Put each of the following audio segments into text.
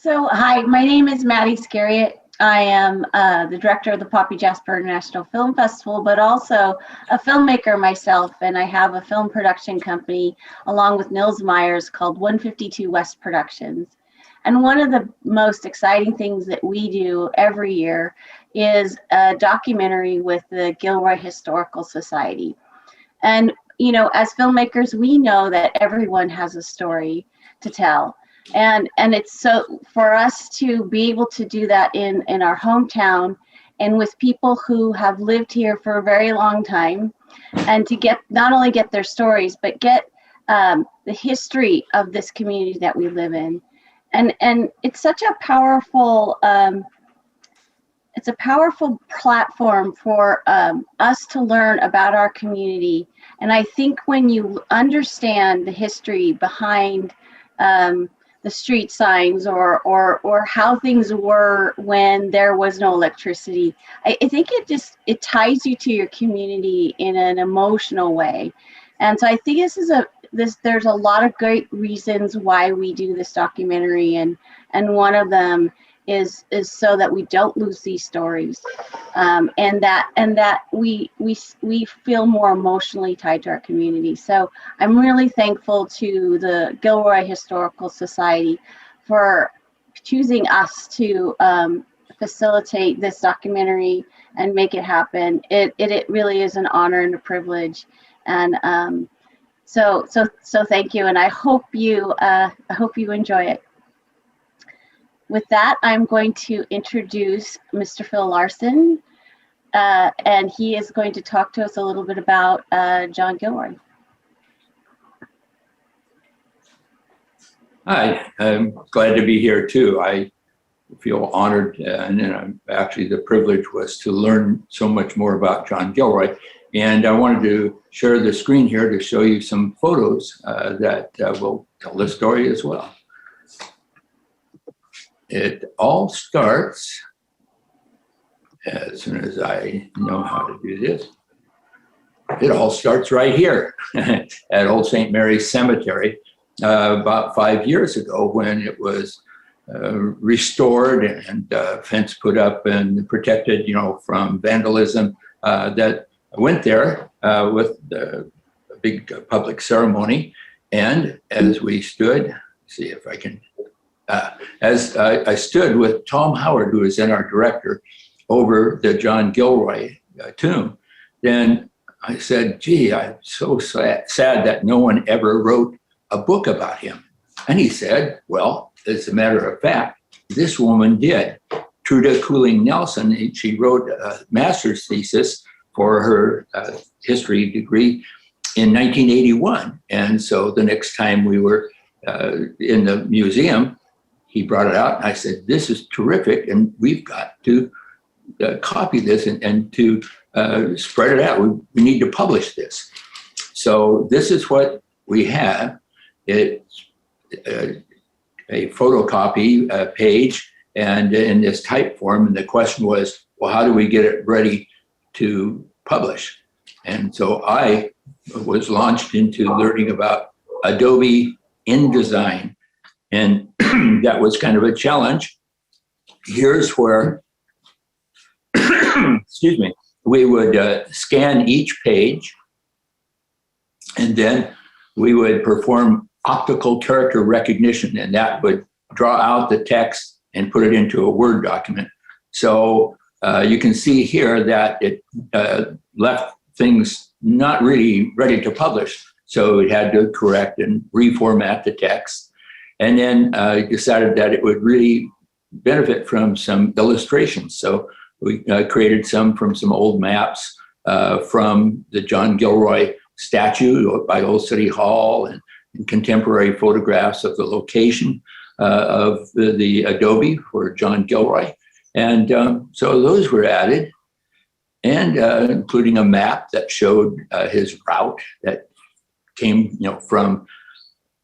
Hi, my name is Mattie Scariot. I am the director of the Poppy Jasper International Film Festival, but also a filmmaker myself, and I have a film production company along with Nils Myers called 152 West Productions. And one of the most exciting things that we do every year is a documentary with the Gilroy Historical Society. And, you know, as filmmakers, we know that everyone has a story to tell. And it's so for us to be able to do that in our hometown and with people who have lived here for a very long time, and to get not only get their stories, but get the history of this community that we live in. And it's such a powerful it's a powerful platform for us to learn about our community. And I think when you understand the history behind the street signs or how things were when there was no electricity, I think it ties you to your community in an emotional way. And so I think there's a lot of great reasons why we do this documentary, and one of them is so that we don't lose these stories, and that we feel more emotionally tied to our community. So I'm really thankful to the Gilroy Historical Society for choosing us to facilitate this documentary and make it happen. It really is an honor and a privilege, and so thank you, and I hope you enjoy it. With that, I'm going to introduce Mr. Phill Laursen, and he is going to talk to us a little bit about John Gilroy. Hi, I'm glad to be here too. I feel honored, and actually the privilege was to learn so much more about John Gilroy. And I wanted to share the screen here to show you some photos that will tell the story as well. It all starts, as soon as I know how to do this, it all starts right here at Old St. Mary's Cemetery about 5 years ago, when it was restored and fence put up and protected, from vandalism. That I went there with a big public ceremony, and as we stood, see if I can, as I stood with Tom Howard, who is then our director, over the John Gilroy tomb, then I said, gee, I'm so sad that no one ever wrote a book about him. And he said, well, as a matter of fact, this woman did. Truda Cooling Nelson, she wrote a master's thesis for her history degree in 1981. And so the next time we were in the museum, he brought it out, and I said, this is terrific, and we've got to copy this and to spread it out. We need to publish this. So this is what we have. It's a photocopy page, and in this type form, and the question was, well, how do we get it ready to publish? And so I was launched into learning about Adobe InDesign, and that was kind of a challenge. Here's where, excuse me, we would scan each page, and then we would perform optical character recognition, and that would draw out the text and put it into a Word document. So you can see here that it left things not really ready to publish. So it had to correct and reformat the text. And then decided that it would really benefit from some illustrations. So we created some from some old maps from the John Gilroy statue by Old City Hall, and contemporary photographs of the location of the Adobe for John Gilroy. And so those were added, and including a map that showed his route that came from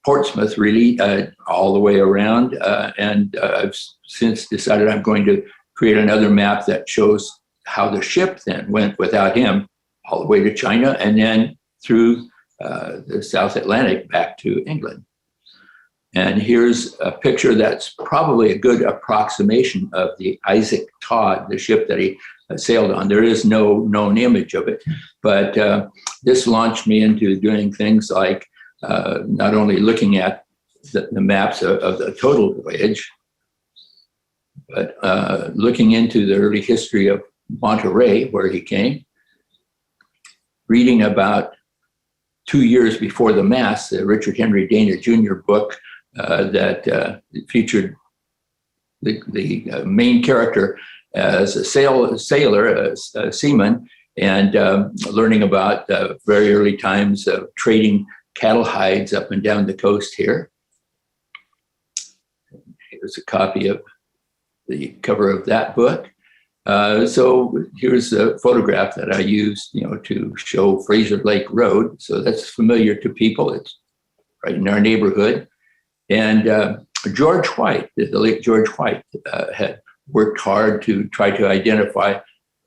Portsmouth, really, all the way around. And I've since decided I'm going to create another map that shows how the ship then went without him all the way to China, and then through the South Atlantic back to England. And here's a picture that's probably a good approximation of the Isaac Todd, the ship that he sailed on. There is no known image of it, but this launched me into doing things like not only looking at the maps of the total voyage, but looking into the early history of Monterey, where he came, reading about 2 years before the Mass, the Richard Henry Dana Jr. book that featured the main character as a sailor, a seaman, and learning about very early times of trading cattle hides up and down the coast here. Here's a copy of the cover of that book. So here's a photograph that I used, to show Fraser Lake Road. So that's familiar to people. It's right in our neighborhood. And George White, the late George White, had worked hard to try to identify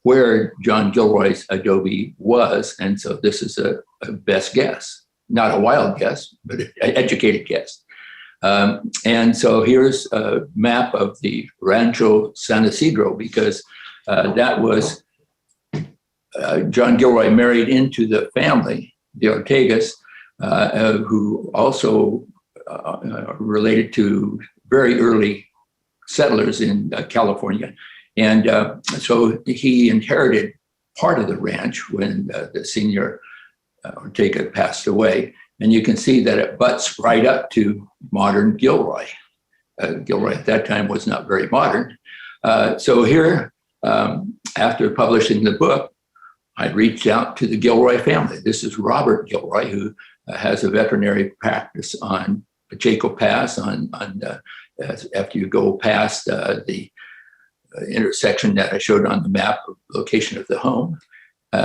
where John Gilroy's adobe was. And so this is a best guess, not a wild guess, but an educated guess. And so here's a map of the Rancho San Isidro, because that was John Gilroy married into the family, the Ortegas, who also related to very early settlers in California. And so he inherited part of the ranch when the senior Ortega passed away. And you can see that it butts right up to modern Gilroy. Gilroy at that time was not very modern. So here, after publishing the book, I reached out to the Gilroy family. This is Robert Gilroy, who has a veterinary practice on Pacheco Pass, after you go past the intersection that I showed on the map, location of the home.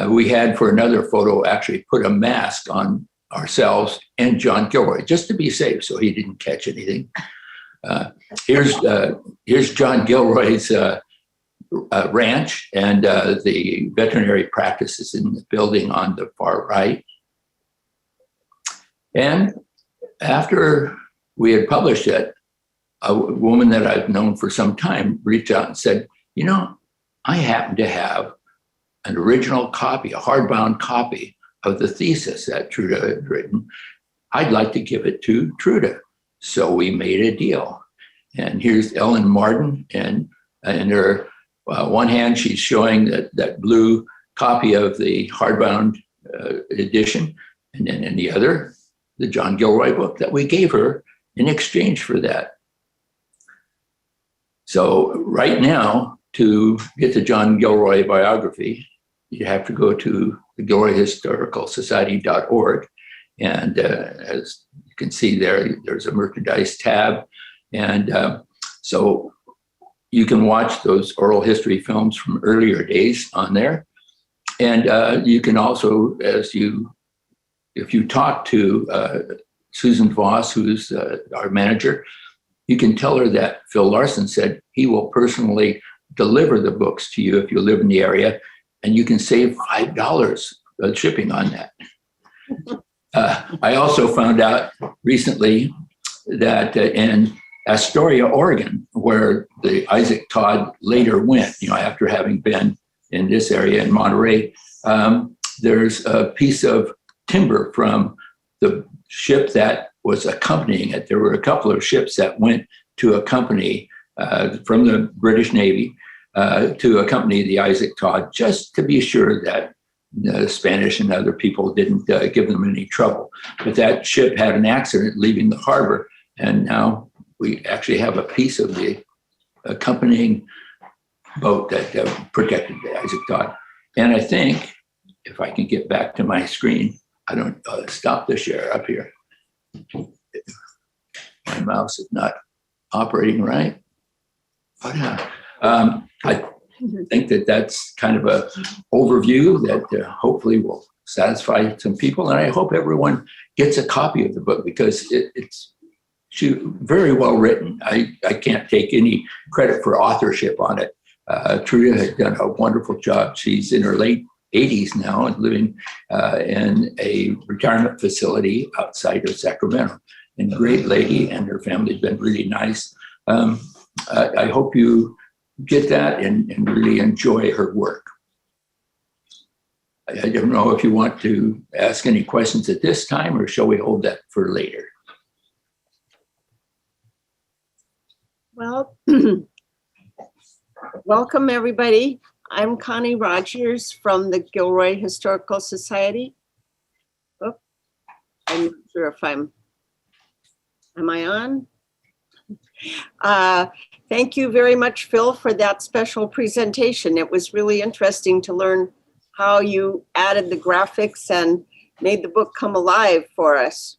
We had, for another photo, actually put a mask on ourselves and John Gilroy, just to be safe, so he didn't catch anything. Here's John Gilroy's ranch, and the veterinary practice is in the building on the far right. And after we had published it, a woman that I've known for some time reached out and said, I happen to have an original copy, a hardbound copy of the thesis that Truda had written. I'd like to give it to Truda. So we made a deal. And here's Ellen Martin, and in her one hand, she's showing that blue copy of the hardbound edition, and then in the other, the John Gilroy book that we gave her in exchange for that. So right now, to get the John Gilroy biography, you have to go to the GilroyHistoricalSociety.org. And as you can see there's a merchandise tab. And so you can watch those oral history films from earlier days on there. And you can also, if you talk to Susan Voss, who's our manager, you can tell her that Phill Laursen said he will personally deliver the books to you if you live in the area, and you can save $5 shipping on that. I also found out recently that in Astoria, Oregon, where the Isaac Todd later went, after having been in this area in Monterey, there's a piece of timber from the ship that was accompanying it. There were a couple of ships that went to accompany from the British Navy to accompany the Isaac Todd, just to be sure that the Spanish and other people didn't give them any trouble. But that ship had an accident leaving the harbor, and now we actually have a piece of the accompanying boat that protected the Isaac Todd. And I think, if I can get back to my screen, I don't stop the share up here. My mouse is not operating right. But I think that's kind of an overview that hopefully will satisfy some people. And I hope everyone gets a copy of the book, because it's very well written. I can't take any credit for authorship on it. Truda has done a wonderful job. She's in her late 80s now and living in a retirement facility outside of Sacramento. and great lady, and her family's been really nice. I hope you get that and really enjoy her work. I don't know if you want to ask any questions at this time, or shall we hold that for later? Well, welcome everybody. I'm Connie Rogers from the Gilroy Historical Society. Oh, I'm not sure if am I on? Thank you very much, Phil, for that special presentation. It was really interesting to learn how you added the graphics and made the book come alive for us.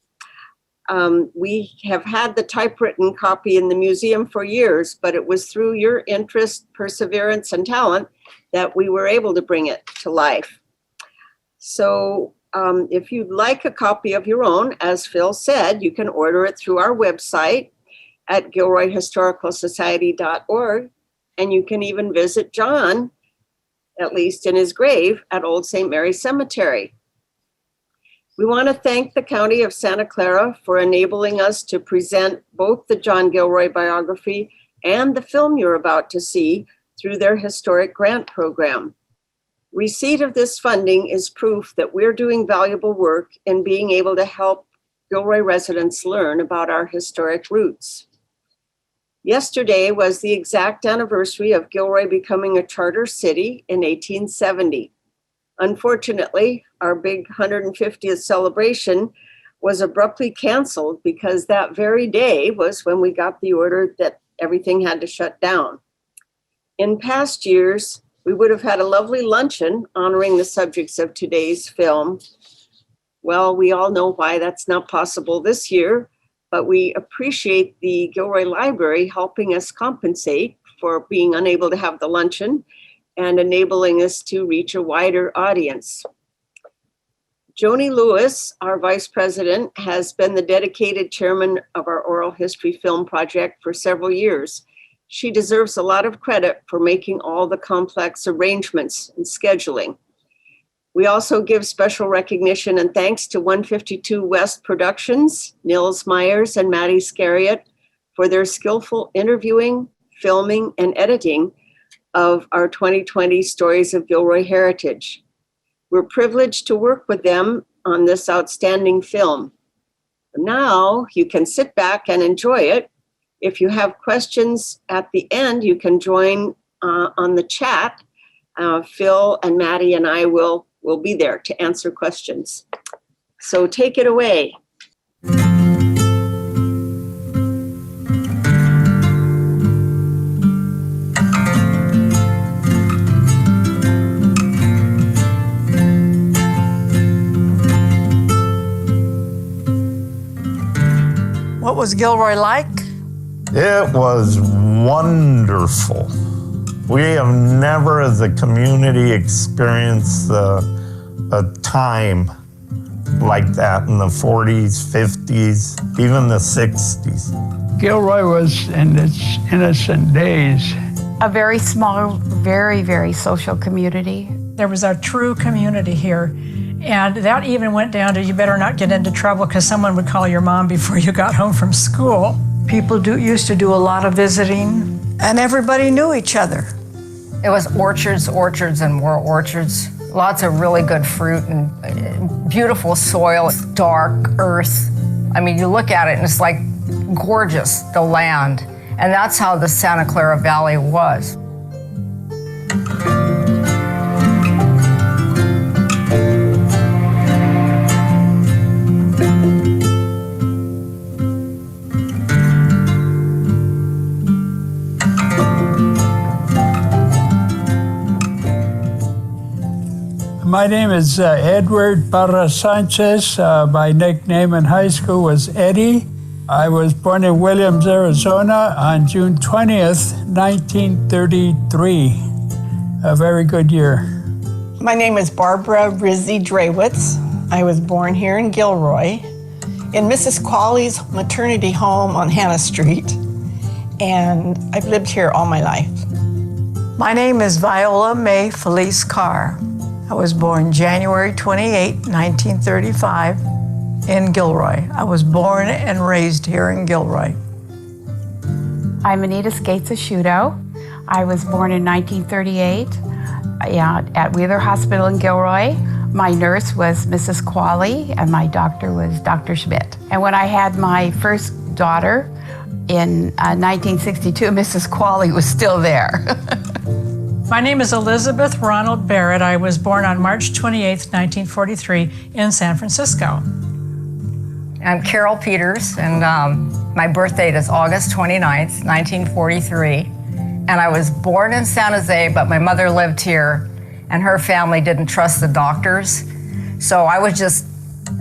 We have had the typewritten copy in the museum for years, but it was through your interest, perseverance, and talent that we were able to bring it to life. So if you'd like a copy of your own, as Phil said, you can order it through our website at gilroyhistoricalsociety.org, and you can even visit John, at least in his grave, at Old St. Mary's Cemetery. We want to thank the County of Santa Clara for enabling us to present both the John Gilroy biography and the film you're about to see through their historic grant program. Receipt of this funding is proof that we're doing valuable work in being able to help Gilroy residents learn about our historic roots. Yesterday was the exact anniversary of Gilroy becoming a charter city in 1870. Unfortunately, our big 150th celebration was abruptly canceled because that very day was when we got the order that everything had to shut down. In past years, we would have had a lovely luncheon honoring the subjects of today's film. Well, we all know why that's not possible this year, but we appreciate the Gilroy Library helping us compensate for being unable to have the luncheon and enabling us to reach a wider audience. Joni Lewis, our vice president, has been the dedicated chairman of our oral history film project for several years. She deserves a lot of credit for making all the complex arrangements and scheduling. We also give special recognition and thanks to 152 West Productions, Nils Myers and Mattie Scariot, for their skillful interviewing, filming, and editing of our 2020 Stories of Gilroy Heritage. We're privileged to work with them on this outstanding film. Now you can sit back and enjoy it. If you have questions at the end, you can join on the chat. Phil and Mattie and I will be there to answer questions. So take it away. What was Gilroy like? It was wonderful. We have never as a community experienced a time like that in the 40s, 50s, even the 60s. Gilroy was in its innocent days. A very small, very, very social community. There was a true community here. And that even went down to you better not get into trouble because someone would call your mom before you got home from school. People used to do a lot of visiting, and everybody knew each other. It was orchards, orchards, and more orchards. Lots of really good fruit and beautiful soil, dark earth. I mean, you look at it and it's like gorgeous, the land. And that's how the Santa Clara Valley was. My name is Edward Barra Sanchez. My nickname in high school was Eddie. I was born in Williams, Arizona on June 20th, 1933. A very good year. My name is Barbara Rizzi Drewitz. I was born here in Gilroy, in Mrs. Qualley's maternity home on Hannah Street, and I've lived here all my life. My name is Viola Mae Felice Carr. I was born January 28, 1935, in Gilroy. I was born and raised here in Gilroy. I'm Anita Skates-Asciuto. I was born in 1938 at Wheeler Hospital in Gilroy. My nurse was Mrs. Qualley, and my doctor was Dr. Schmidt. And when I had my first daughter in 1962, Mrs. Qualley was still there. My name is Elizabeth Ronald Barrett. I was born on March 28, 1943 in San Francisco. I'm Carol Peters, and my birth date is August 29th, 1943. And I was born in San Jose, but my mother lived here, and her family didn't trust the doctors. So I was just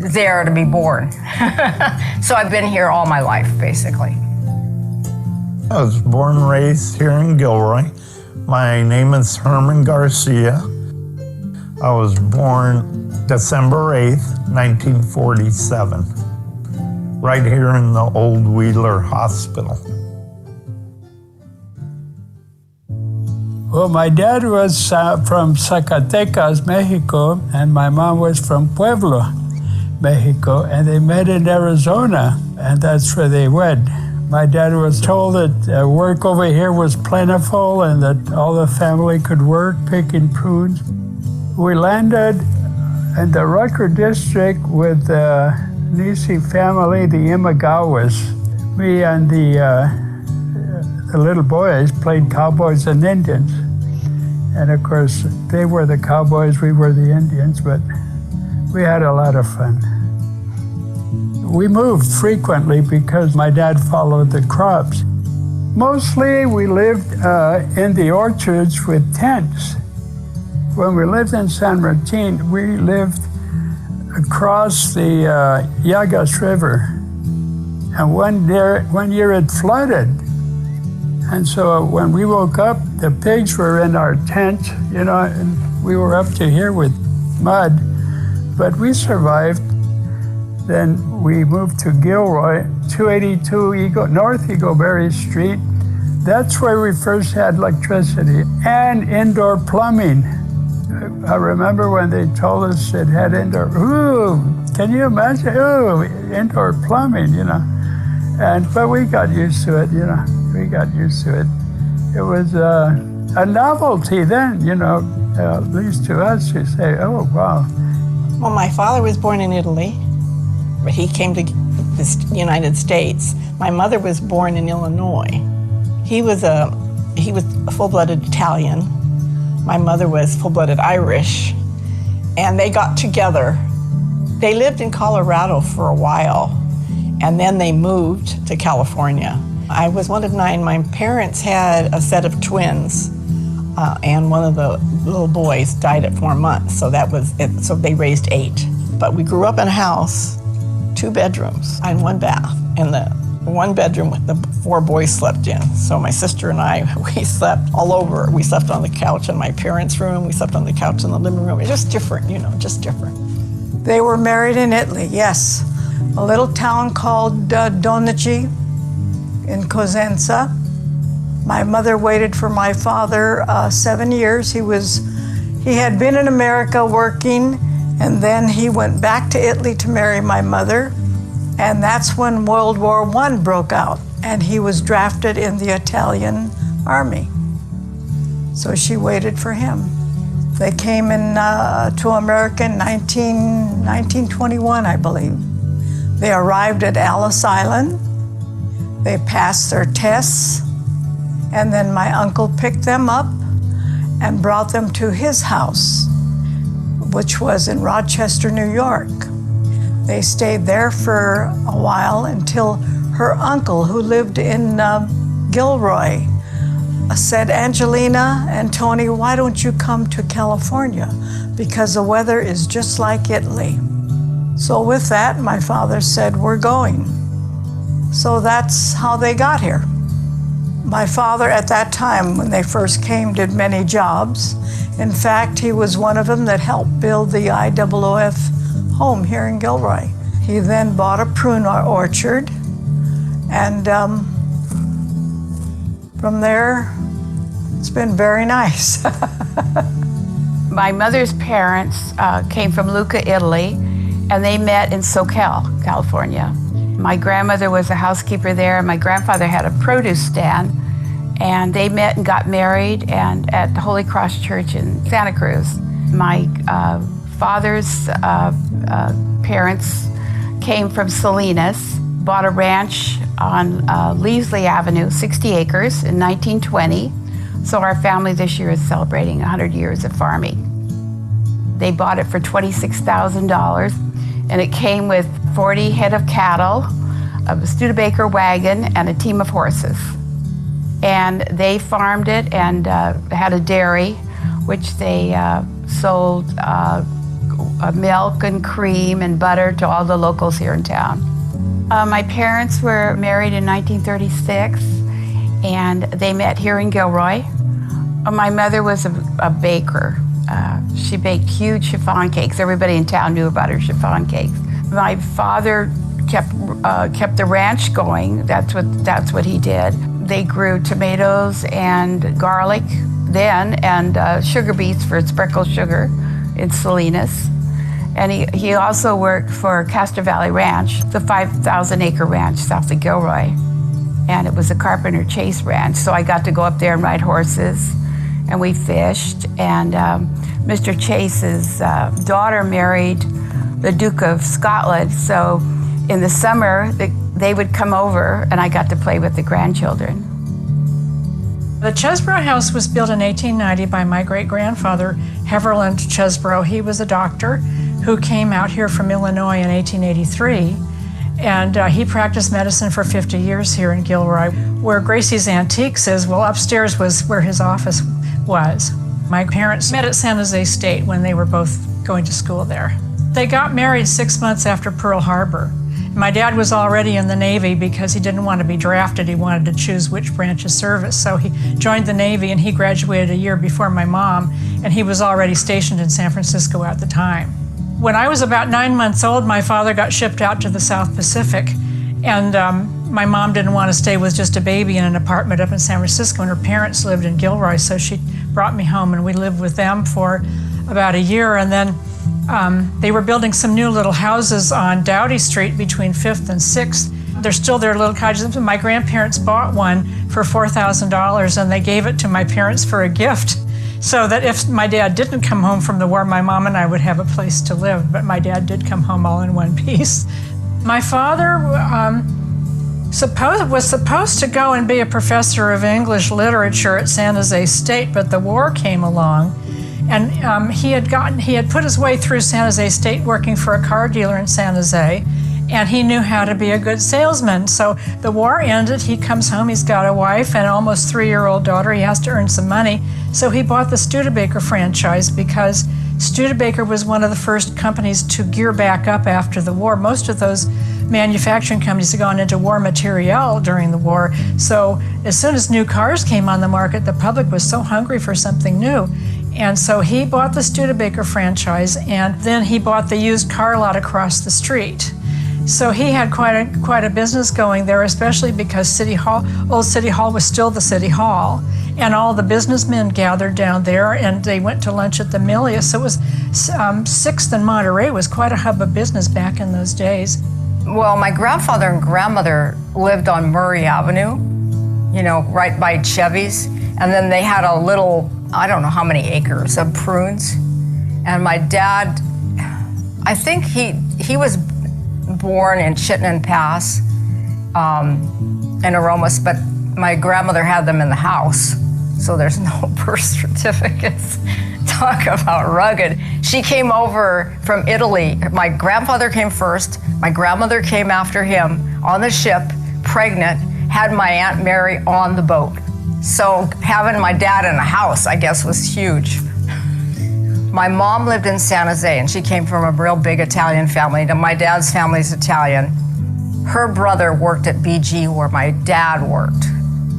there to be born. So I've been here all my life, basically. I was born and raised here in Gilroy. My name is Herman Garcia. I was born December 8th, 1947, right here in the old Wheeler Hospital. Well, my dad was from Zacatecas, Mexico, and my mom was from Pueblo, Mexico, and they met in Arizona, and that's where they wed. My dad was told that work over here was plentiful and that all the family could work picking prunes. We landed in the Rucker district with the Nisi family, the Imagawas. Me and the little boys played cowboys and Indians. And of course, they were the cowboys, we were the Indians, but we had a lot of fun. We moved frequently because my dad followed the crops. Mostly we lived in the orchards with tents. When we lived in San Martin, we lived across the Llagas River. And one year it flooded. And so when we woke up, the pigs were in our tent, you know, and we were up to here with mud. But we survived. Then we moved to Gilroy, 282 North Eagle Berry Street. That's where we first had electricity and indoor plumbing. I remember when they told us it had indoor, can you imagine? Indoor plumbing, you know. But we got used to it, you know. We got used to it. It was a novelty then, you know, at least to us, to say, oh, wow. Well, my father was born in Italy. He came to the United States. My mother was born in Illinois. He was a full-blooded Italian. My mother was full-blooded Irish. And they got together. They lived in Colorado for a while, and then they moved to California. I was one of 9. My parents had a set of twins, and one of the little boys died at 4 months, so that was it. So they raised 8. But we grew up in a house, 2 bedrooms and 1 bath. And the 1 bedroom with the 4 boys slept in. So my sister and I, we slept all over. We slept on the couch in my parents' room. We slept on the couch in the living room. It's just different, you know, just different. They were married in Italy, yes. A little town called Donici in Cosenza. My mother waited for my father 7 years. He had been in America working, and then he went back to Italy to marry my mother. And that's when World War I broke out, and he was drafted in the Italian army. So she waited for him. They came in to America in 1921, I believe. They arrived at Ellis Island. They passed their tests, and then my uncle picked them up and brought them to his house, which was in Rochester, New York. They stayed there for a while until her uncle, who lived in Gilroy, said, Angelina and Tony, why don't you come to California? Because the weather is just like Italy. So with that, my father said, we're going. So that's how they got here. My father at that time, when they first came, did many jobs. In fact, he was one of them that helped build the IOOF home here in Gilroy. He then bought a prune orchard, and from there, it's been very nice. My mother's parents came from Lucca, Italy, and they met in Soquel, California. My grandmother was a housekeeper there, and my grandfather had a produce stand, and they met and got married and at the Holy Cross Church in Santa Cruz. My father's parents came from Salinas, bought a ranch on Leasley Avenue, 60 acres in 1920. So our family this year is celebrating 100 years of farming. They bought it for $26,000, and it came with 40 head of cattle, a Studebaker wagon, and a team of horses. And they farmed it and had a dairy, which they sold milk and cream and butter to all the locals here in town. My parents were married in 1936, and they met here in Gilroy. My mother was a baker. She baked huge chiffon cakes. Everybody in town knew about her chiffon cakes. My father kept the ranch going. That's what he did. They grew tomatoes and garlic then, and sugar beets for sprinkled sugar in Salinas. And he also worked for Castro Valley Ranch, the 5,000-acre ranch south of Gilroy. And it was a Carpenter Chase ranch, so I got to go up there and ride horses, and we fished. And Mr. Chase's daughter married the Duke of Scotland, so in the summer, they would come over, and I got to play with the grandchildren. The Chesbrough House was built in 1890 by my great-grandfather, Heverland Chesbrough. He was a doctor who came out here from Illinois in 1883, and he practiced medicine for 50 years here in Gilroy. Where Gracie's Antiques is, well, upstairs was where his office was. My parents met at San Jose State when they were both going to school there. They got married 6 months after Pearl Harbor. My dad was already in the Navy because he didn't want to be drafted. He wanted to choose which branch of service. So he joined the Navy, and he graduated a year before my mom, and he was already stationed in San Francisco at the time. When I was about 9 months old, my father got shipped out to the South Pacific, and my mom didn't want to stay with just a baby in an apartment up in San Francisco, and her parents lived in Gilroy, so she brought me home, and we lived with them for about a year, and then they were building some new little houses on Doughty Street between 5th and 6th. They're still their little cottages. My grandparents bought one for $4,000, and they gave it to my parents for a gift, so that if my dad didn't come home from the war, my mom and I would have a place to live. But my dad did come home all in one piece. My father was supposed to go and be a professor of English literature at San Jose State, but the war came along. And he had put his way through San Jose State working for a car dealer in San Jose, and he knew how to be a good salesman. So the war ended, he comes home, he's got a wife and an almost 3-year-old daughter, he has to earn some money. So he bought the Studebaker franchise because Studebaker was one of the first companies to gear back up after the war. Most of those manufacturing companies had gone into war material during the war. So as soon as new cars came on the market, the public was so hungry for something new. And so he bought the Studebaker franchise, and then he bought the used car lot across the street. So he had quite a business going there, especially because Old City Hall was still the City Hall. And all the businessmen gathered down there, and they went to lunch at the Milius. So it was 6th and Monterey was quite a hub of business back in those days. Well, my grandfather and grandmother lived on Murray Avenue, right by Chevy's. And then they had a little, I don't know how many acres of prunes. And my dad, I think he was born in Chittenden Pass in Aromas, but my grandmother had them in the house. So there's no birth certificates. Talk about rugged. She came over from Italy. My grandfather came first. My grandmother came after him on the ship, pregnant, had my Aunt Mary on the boat. So having my dad in a house, I guess, was huge. My mom lived in San Jose, and she came from a real big Italian family. My dad's family's Italian. Her brother worked at BG where my dad worked.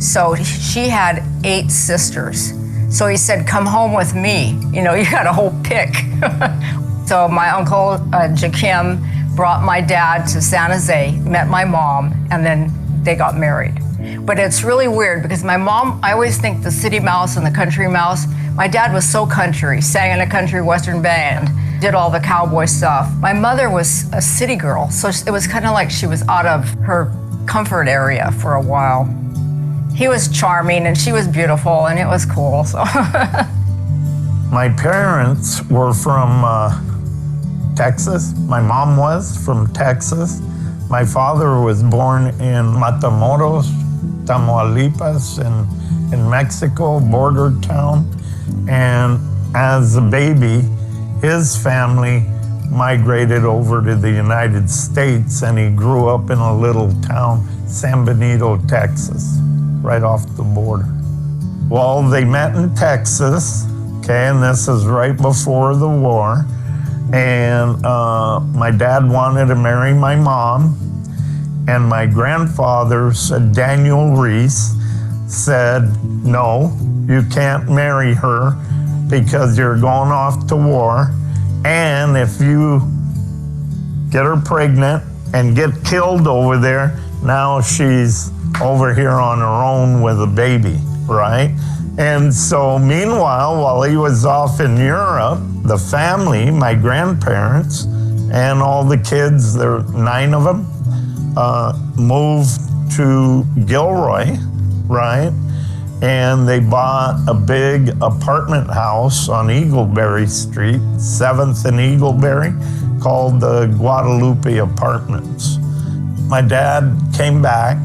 So she had 8 sisters. So he said, come home with me. You got a whole pick. So my uncle, Jakim, brought my dad to San Jose, met my mom, and then they got married. But it's really weird because my mom, I always think the city mouse and the country mouse. My dad was so country, sang in a country western band. did all the cowboy stuff. My mother was a city girl, so it was kind of like she was out of her comfort area for a while. He was charming and she was beautiful and it was cool, so. My parents were from Texas. My mom was from Texas. My father was born in Matamoros, Tamaulipas, in Mexico, border town. And as a baby, his family migrated over to the United States, and he grew up in a little town, San Benito, Texas, right off the border. Well, they met in Texas, okay, and this is right before the war. And my dad wanted to marry my mom, and my grandfather, Daniel Reese, said, no, you can't marry her because you're going off to war, and if you get her pregnant and get killed over there, now she's over here on her own with a baby, right? And so meanwhile, while he was off in Europe, the family, my grandparents, and all the kids, there were 9 of them, moved to Gilroy, right? And they bought a big apartment house on Eagleberry Street, 7th and Eagleberry, called the Guadalupe Apartments. My dad came back.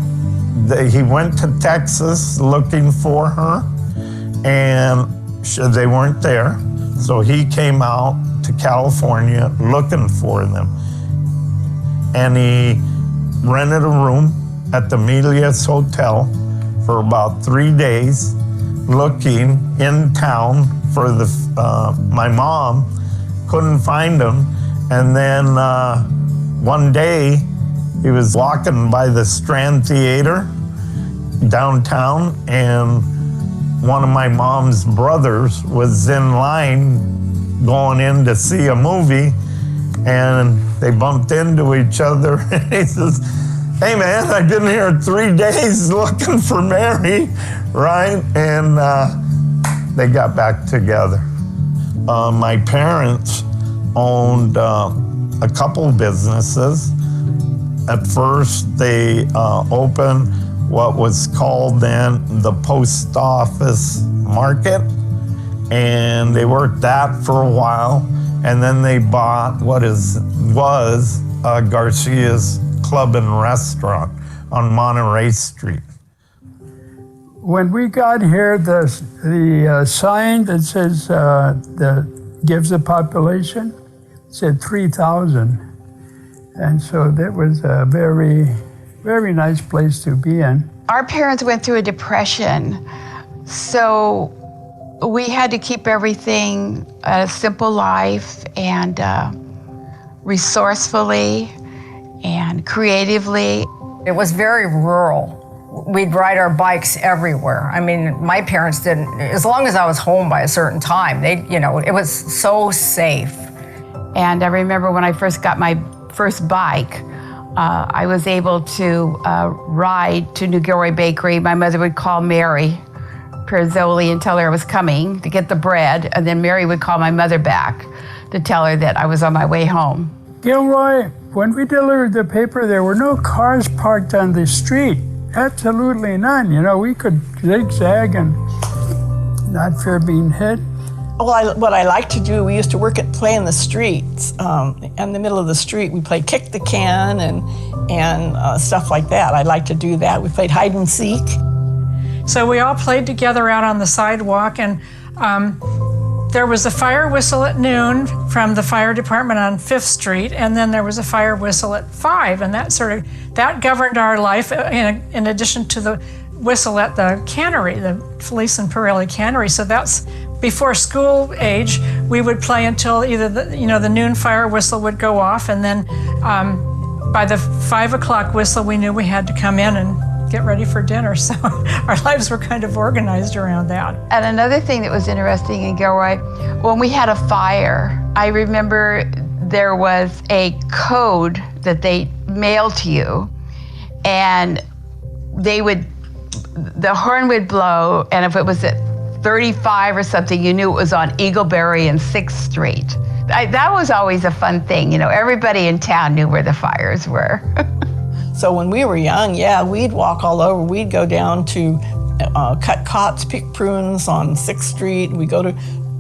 He went to Texas looking for her, and they weren't there. So he came out to California looking for them. And he rented a room at the Melius Hotel for about 3 days, looking in town for my mom. Couldn't find him. And then one day, he was walking by the Strand Theater downtown, and one of my mom's brothers was in line going in to see a movie, and they bumped into each other. And he says, hey man, I've been here 3 days looking for Mary, right? And they got back together. My parents owned a couple businesses. At first, they opened what was called then the post office market, and they worked that for a while, and then they bought what was Garcia's Club and Restaurant on Monterey Street. When we got here, the sign that says that gives the population said 3,000. And so that was a very, very nice place to be in. Our parents went through a depression, so we had to keep everything a simple life, and resourcefully and creatively. It was very rural. We'd ride our bikes everywhere. I mean, my parents didn't, as long as I was home by a certain time, it was so safe. And I remember when I first got my first bike, I was able to ride to New Gilroy Bakery. My mother would call Mary Perzoli and tell her I was coming to get the bread, and then Mary would call my mother back to tell her that I was on my way home. Gilroy, when we delivered the paper, there were no cars parked on the street. Absolutely none. You know, we could zigzag and not fear being hit. Well, what I like to do, we used to play in the streets. In the middle of the street, we played kick the can and stuff like that. I like to do that. We played hide and seek. So we all played together out on the sidewalk, and there was a fire whistle at noon from the fire department on 5th Street, and then there was a fire whistle at 5, and that governed our life in addition to the whistle at the cannery, the Felice and Pirelli cannery. So that's before school age. We would play until either the noon fire whistle would go off, and then by the 5 o'clock whistle, we knew we had to come in and get ready for dinner. So our lives were kind of organized around that. And another thing that was interesting in Gilroy, when we had a fire, I remember there was a code that they mailed to you, and the horn would blow, and if it was at 35 or something, you knew it was on Eagleberry and 6th Street. That was always a fun thing. You know, everybody in town knew where the fires were. So when we were young, yeah, we'd walk all over. We'd go down to cut cots, pick prunes on 6th Street. We go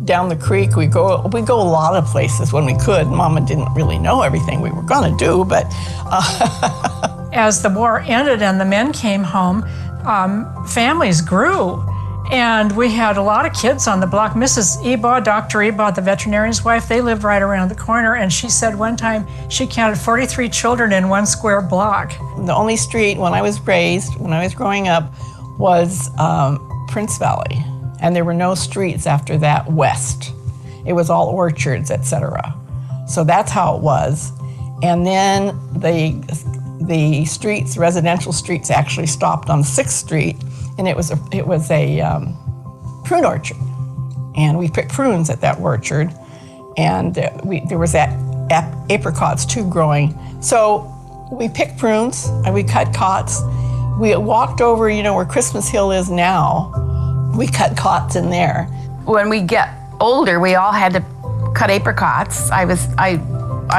down the creek. We go a lot of places when we could. Mama didn't really know everything we were gonna do, but. As the war ended and the men came home, families grew. And we had a lot of kids on the block. Mrs. Ebaugh, Dr. Ebaugh, the veterinarian's wife, they lived right around the corner. And she said one time she counted 43 children in one square block. The only street when I was raised, when I was growing up, was Prince Valley. And there were no streets after that west. It was all orchards, etc. So that's how it was. And then the streets, residential streets, actually stopped on 6th Street. And it was a prune orchard, and we picked prunes at that orchard, and there was apricots too growing. So we picked prunes and we cut cots. We walked over, you know, where Christmas Hill is now. We cut cots in there. When we get older, we all had to cut apricots. I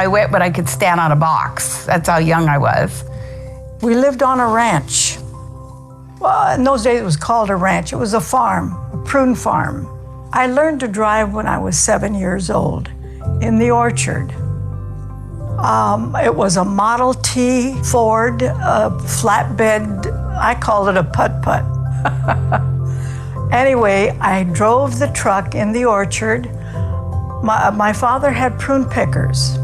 went when I could stand on a box. That's how young I was. We lived on a ranch. Well, in those days it was called a ranch. It was a farm, a prune farm. I learned to drive when I was 7 years old in the orchard. It was a Model T Ford flatbed. I called it a putt-putt. Anyway, I drove the truck in the orchard. My father had prune pickers.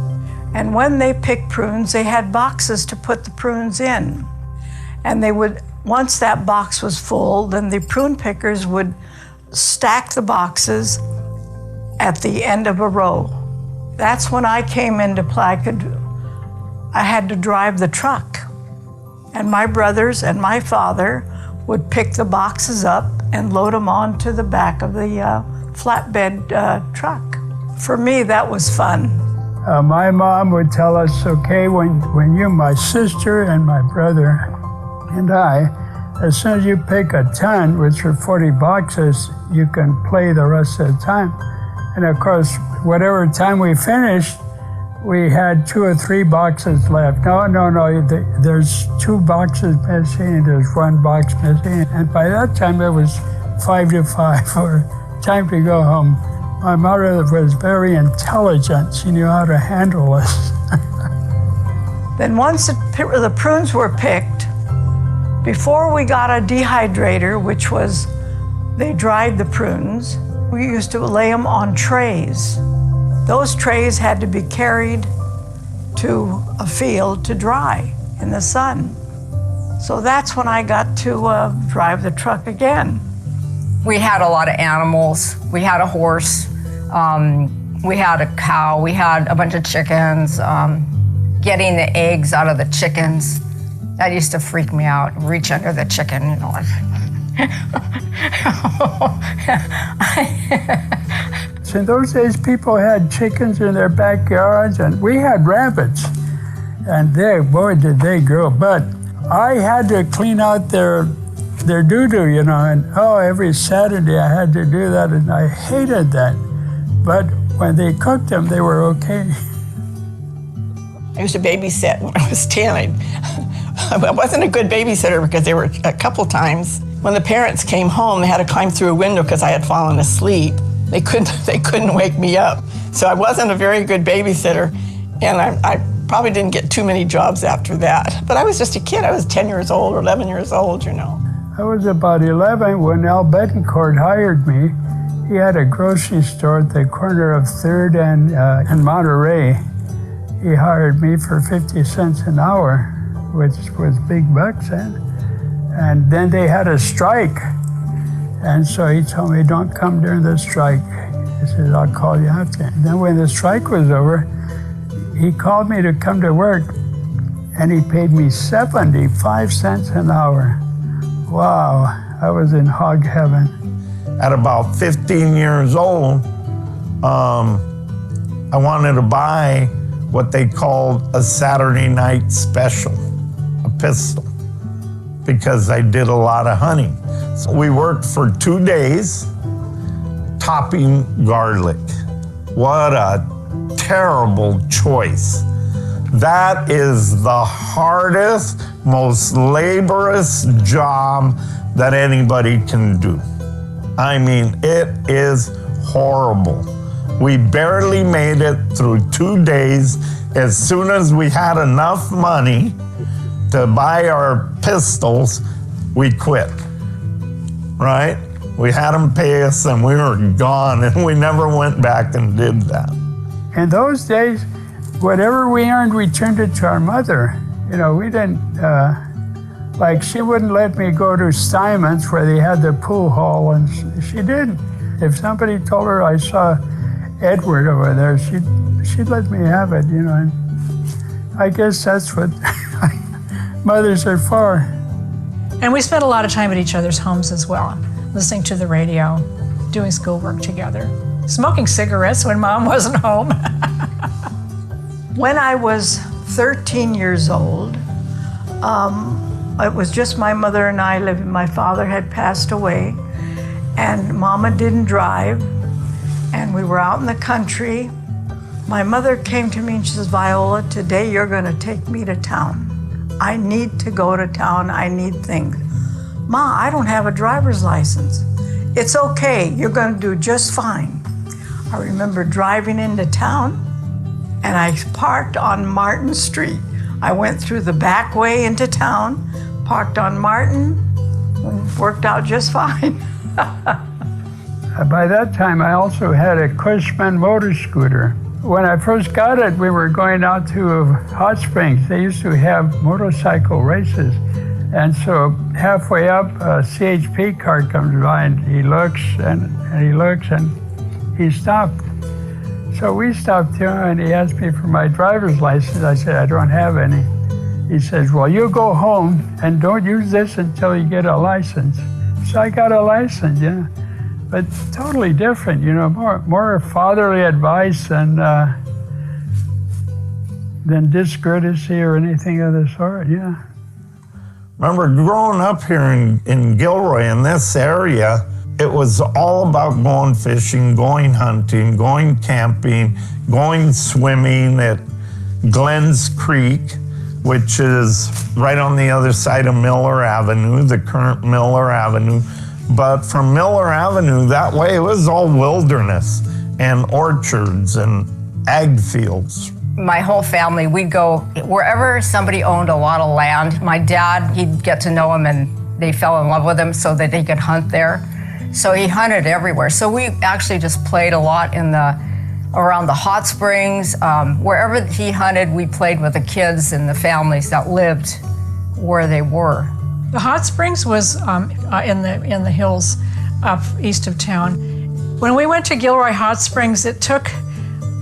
And when they picked prunes, they had boxes to put the prunes in. And they would, once that box was full, then the prune pickers would stack the boxes at the end of a row. That's when I came into play. I had to drive the truck. And my brothers and my father would pick the boxes up and load them onto the back of the flatbed truck. For me, that was fun. My mom would tell us, okay, when you, my sister and my brother and I, as soon as you pick a ton, which are 40 boxes, you can play the rest of the time. And of course, whatever time we finished, we had 2 or 3 boxes left. No, there's 2 boxes missing, there's 1 box missing. And by that time, it was 5 to 5, or time to go home. My mother was very intelligent. She knew how to handle us. Then once the prunes were picked, before we got a dehydrator, which was, they dried the prunes, we used to lay them on trays. Those trays had to be carried to a field to dry in the sun. So that's when I got to drive the truck again. We had a lot of animals. We had a horse. We had a cow. We had a bunch of chickens. Getting the eggs out of the chickens, that used to freak me out. Reach under the chicken, you know. So in those days, people had chickens in their backyards, and we had rabbits. And boy, did they grow. But I had to clean out their doo-doo, you know, and every Saturday I had to do that, and I hated that. But when they cooked them, they were okay. I used to babysit when I was 10. I wasn't a good babysitter because there were a couple times when the parents came home, they had to climb through a window because I had fallen asleep. They couldn't wake me up. So I wasn't a very good babysitter, and I probably didn't get too many jobs after that. But I was just a kid. I was 10 years old or 11 years old, you know. I was about 11 when Al Betancourt hired me. He had a grocery store at the corner of 3rd and Monterey. He hired me for 50 cents an hour, which was big bucks then. And then they had a strike. And so he told me, don't come during the strike. He said, I'll call you after. And then when the strike was over, he called me to come to work, and he paid me 75 cents an hour. Wow, I was in hog heaven. At about 15 years old, I wanted to buy what they called a Saturday night special, a pistol, because I did a lot of hunting. So we worked for 2 days, topping garlic. What a terrible choice. That is the hardest, most laborious job that anybody can do. I mean, it is horrible. We barely made it through 2 days. As soon as we had enough money to buy our pistols, we quit, right? We had them pay us and we were gone, and we never went back and did that. In those days, whatever we earned, we turned it to our mother. You know, we didn't, like she wouldn't let me go to Simon's where they had the pool hall, and she didn't. If somebody told her I saw Edward over there, she'd let me have it, you know. And I guess that's what mothers are for. And we spent a lot of time at each other's homes as well, listening to the radio, doing schoolwork together, smoking cigarettes when Mom wasn't home. When I was 13 years old, it was just my mother and I living. My father had passed away, and Mama didn't drive, and we were out in the country. My mother came to me and she says, Viola, today you're going to take me to town. I need to go to town. I need things. Ma, I don't have a driver's license. It's okay. You're going to do just fine. I remember driving into town, and I parked on Martin Street. I went through the back way into town, parked on Martin, and worked out just fine. By that time, I also had a Cushman motor scooter. When I first got it, we were going out to Hot Springs. They used to have motorcycle races. And so halfway up, a CHP car comes by, and he looks, and he looks, and he stopped. So we stopped too, and he asked me for my driver's license. I said, I don't have any. He says, well, you go home and don't use this until you get a license. So I got a license, yeah. But totally different, you know, more fatherly advice than discourtesy or anything of the sort, yeah. Remember, growing up here in Gilroy, in this area, it was all about going fishing, going hunting, going camping, going swimming at Glens Creek, which is right on the other side of Miller Avenue, the current Miller Avenue. But from Miller Avenue, that way, it was all wilderness and orchards and ag fields. My whole family, we'd go wherever somebody owned a lot of land. My dad, he'd get to know him, and they fell in love with him so that they could hunt there. So he hunted everywhere. So we actually just played a lot around the hot springs. Wherever he hunted, we played with the kids and the families that lived where they were. The hot springs was in the hills up east of town. When we went to Gilroy Hot Springs, it took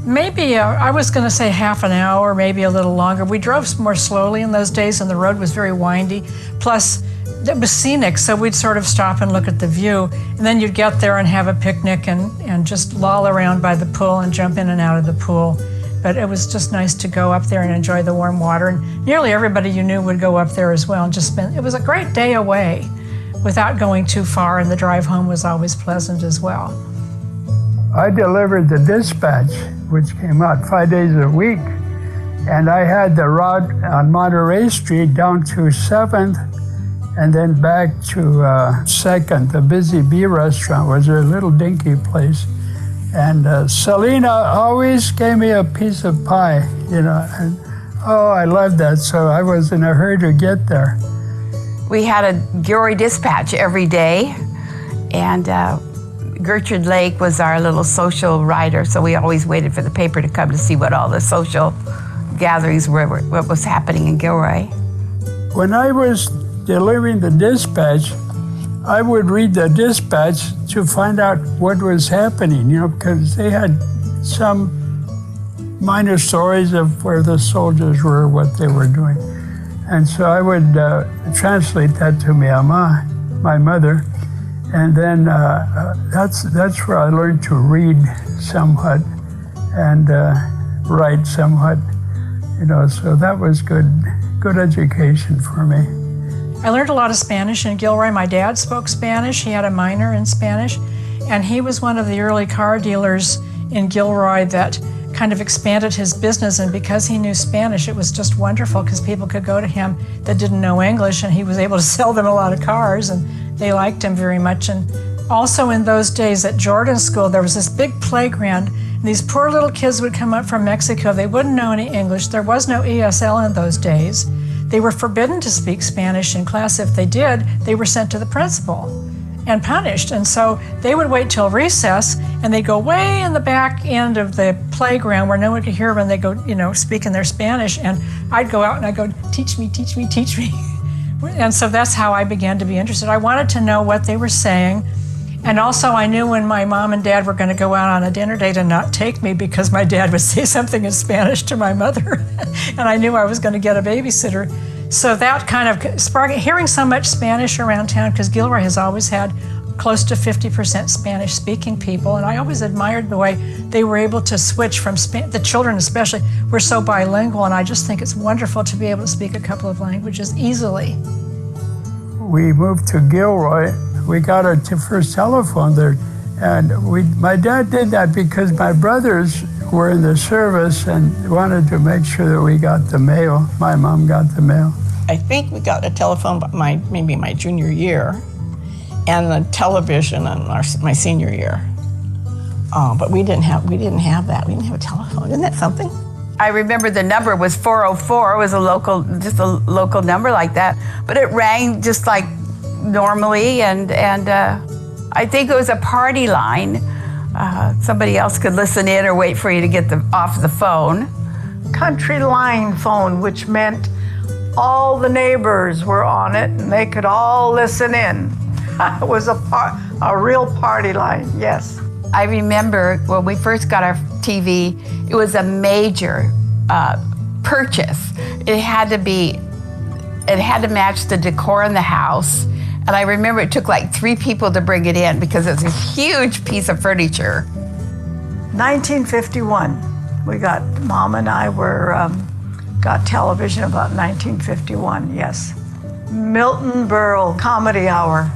maybe, I was going to say half an hour, maybe a little longer. We drove more slowly in those days, and the road was very windy. Plus, it was scenic, so we'd sort of stop and look at the view. And then you'd get there and have a picnic and just loll around by the pool and jump in and out of the pool. But it was just nice to go up there and enjoy the warm water. And nearly everybody you knew would go up there as well and just spend, it was a great day away without going too far, and the drive home was always pleasant as well. I delivered the dispatch, which came out 5 days a week. And I had the route on Monterey Street down to 7th and then back to 2nd. The Busy Bee restaurant was a little dinky place. And Selena always gave me a piece of pie, you know. And, oh, I loved that, so I was in a hurry to get there. We had a Gilroy dispatch every day, and Gertrude Lake was our little social writer, so we always waited for the paper to come to see what all the social gatherings were, what was happening in Gilroy. When I was delivering the dispatch, I would read the dispatch to find out what was happening, you know, because they had some minor stories of where the soldiers were, what they were doing. And so I would translate that to Mama, my mother, and then that's where I learned to read somewhat and write somewhat, you know, so that was good education for me. I learned a lot of Spanish in Gilroy. My dad spoke Spanish. He had a minor in Spanish. And he was one of the early car dealers in Gilroy that kind of expanded his business. And because he knew Spanish, it was just wonderful because people could go to him that didn't know English, and he was able to sell them a lot of cars, and they liked him very much. And also in those days at Jordan School, there was this big playground, and these poor little kids would come up from Mexico. They wouldn't know any English. There was no ESL in those days. They were forbidden to speak Spanish in class. If they did, they were sent to the principal and punished. And so they would wait till recess, and they'd go way in the back end of the playground where no one could hear when they go, speaking their Spanish. And I'd go out and I'd go, teach me, teach me, teach me. And so that's how I began to be interested. I wanted to know what they were saying. And also I knew when my mom and dad were going to go out on a dinner date and not take me because my dad would say something in Spanish to my mother. And I knew I was going to get a babysitter. So that kind of sparked, hearing so much Spanish around town, because Gilroy has always had close to 50% Spanish-speaking people, and I always admired the way they were able to switch from the children especially were so bilingual, and I just think it's wonderful to be able to speak a couple of languages easily. We moved to Gilroy. We got our first telephone there, and my dad did that because my brothers were in the service and wanted to make sure that we got the mail. My mom got the mail. I think we got a telephone maybe my junior year, and the television in my senior year. But we didn't have that. We didn't have a telephone. Isn't that something? I remember the number was 404. It was just a local number like that, but it rang just like normally, and I think it was a party line. Somebody else could listen in or wait for you to get off the phone. Country line phone, which meant all the neighbors were on it and they could all listen in. It was a real party line, yes. I remember when we first got our TV, it was a major purchase. It had to match the decor in the house. And I remember it took like 3 people to bring it in because it was a huge piece of furniture. 1951, Mom and I got television about 1951, yes. Milton Berle Comedy Hour.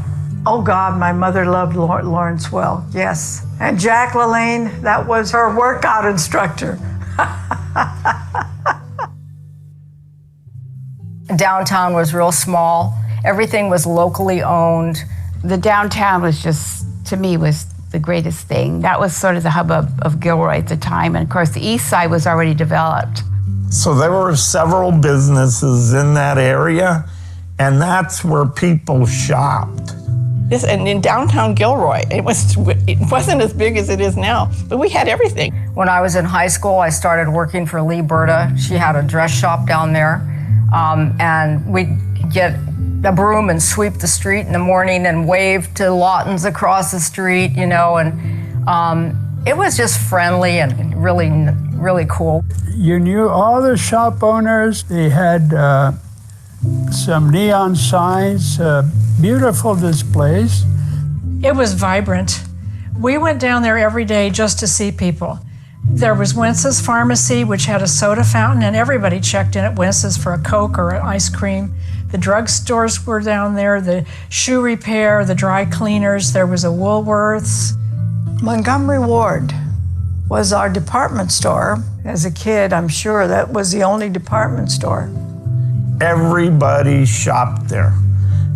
Oh God, my mother loved Lawrence Welk, yes. And Jack LaLanne, that was her workout instructor. Downtown was real small. Everything was locally owned. The downtown was just, to me, was the greatest thing. That was sort of the hub of Gilroy at the time. And of course, the east side was already developed. So there were several businesses in that area, and that's where people shopped. And in downtown Gilroy, it wasn't as big as it is now, but we had everything. When I was in high school, I started working for Lee Berta. She had a dress shop down there, and we'd get a broom and sweep the street in the morning and wave to Lawtons across the street, and it was just friendly and really, really cool. You knew all the shop owners. They had some neon signs, beautiful displays. It was vibrant. We went down there every day just to see people. There was Wentz's Pharmacy, which had a soda fountain, and everybody checked in at Wentz's for a Coke or an ice cream. The drugstores were down there, the shoe repair, the dry cleaners, there was a Woolworths. Montgomery Ward was our department store. As a kid, I'm sure that was the only department store. Everybody shopped there.